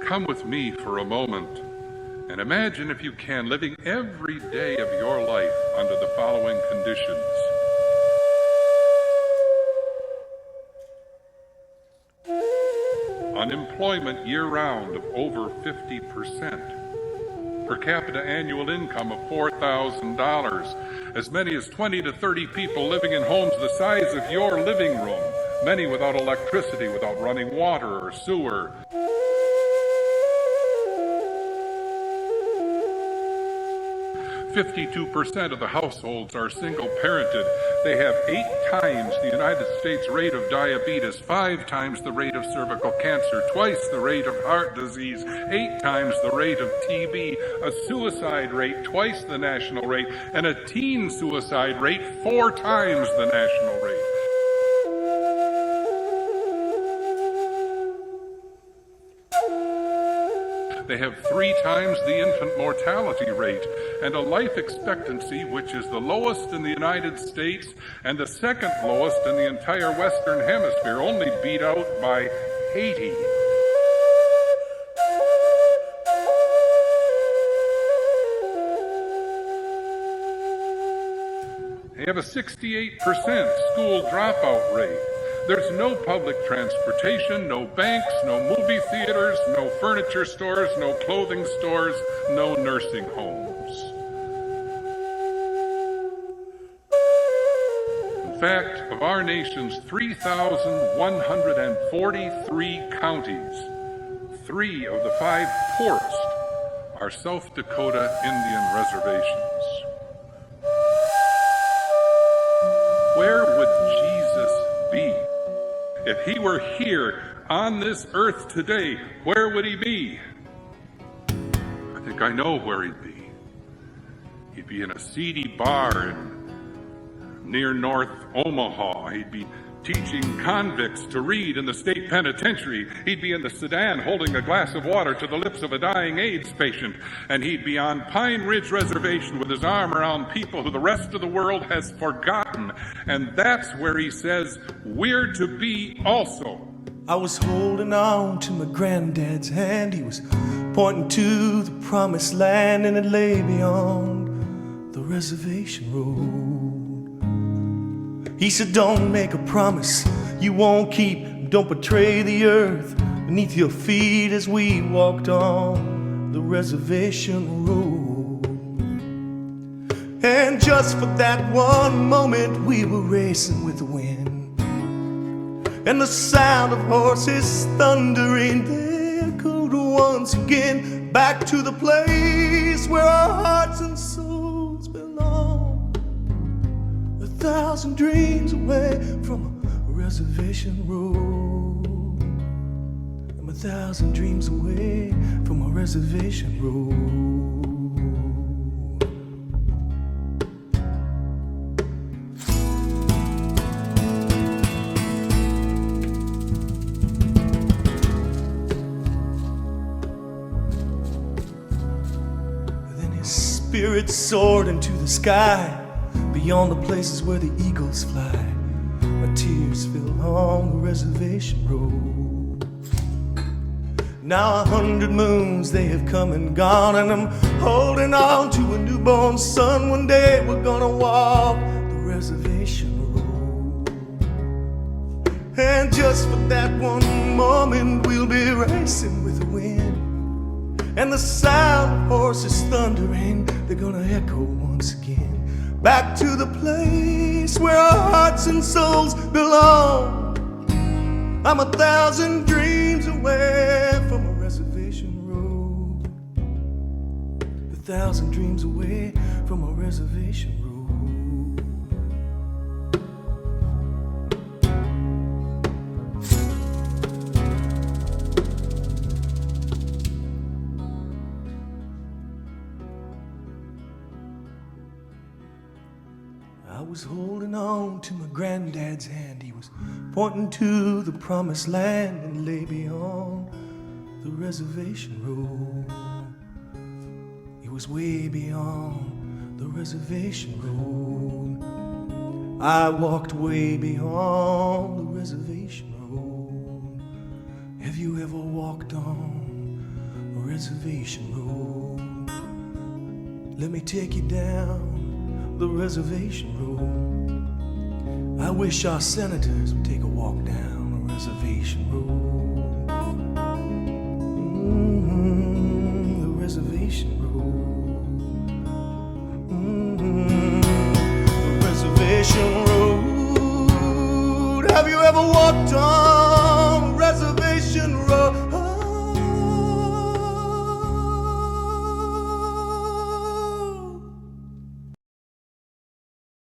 Come with me for a moment and imagine, if you can, living every day of your life under the following conditions. Unemployment year-round of over 50%. Per capita annual income of $4,000. As many as 20 to 30 people living in homes the size of your living room. Many without electricity, without running water or sewer. 52% of the households are single-parented. They have 8 times the United States rate of diabetes, 5 times the rate of cervical cancer, twice the rate of heart disease, 8 times the rate of TB, a suicide rate twice the national rate, and a teen suicide rate 4 times the national rate. They have 3 times the infant mortality rate and a life expectancy which is the lowest in the United States and the second lowest in the entire Western Hemisphere, only beat out by Haiti. They have a 68% school dropout rate. There's no public transportation, no banks, no movie theaters, no furniture stores, no clothing stores, no nursing homes. In fact, of our nation's 3,143 counties, 3 of the 5 poorest are South Dakota Indian reservations. Where would Jesus be? If he were here on this earth today, where would he be? I think I know where he'd be. He'd be in a seedy bar near North Omaha. He'd be teaching convicts to read in the state penitentiary. He'd be in the Sudan holding a glass of water to the lips of a dying AIDS patient. And he'd be on Pine Ridge Reservation with his arm around people who the rest of the world has forgotten. And that's where he says we're to be also. I was holding on to my granddad's hand. He was pointing to the promised land, and it lay beyond the reservation road. He said, don't make a promise you won't keep. Don't betray the earth beneath your feet as we walked on the reservation road. And just for that one moment we were racing with the wind, and the sound of horses thundering there echoed once again back to the place where our hearts and souls belong. 1,000 dreams away from a reservation road. I'm 1,000 dreams away from a reservation road. Then his spirit soared into the sky, beyond the places where the eagles fly. My tears fell on the reservation road. Now 100 moons they have come and gone, and I'm holding on to a newborn son. One day we're gonna walk the reservation road. And just for that one moment we'll be racing with the wind, and the sound of horses thundering, they're gonna echo once again back to the place where our hearts and souls belong. I'm 1,000 dreams away from a reservation road. 1,000 dreams away from a reservation road. I was holding on to my granddad's hand. He was pointing to the promised land and lay beyond the reservation road. He was way beyond the reservation road. I walked way beyond the reservation road. Have you ever walked on Reservation Road. Let me take you down the Reservation Road. I wish our senators would take a walk down the Reservation Road. The Reservation Road. The Reservation Road. Have you ever walked on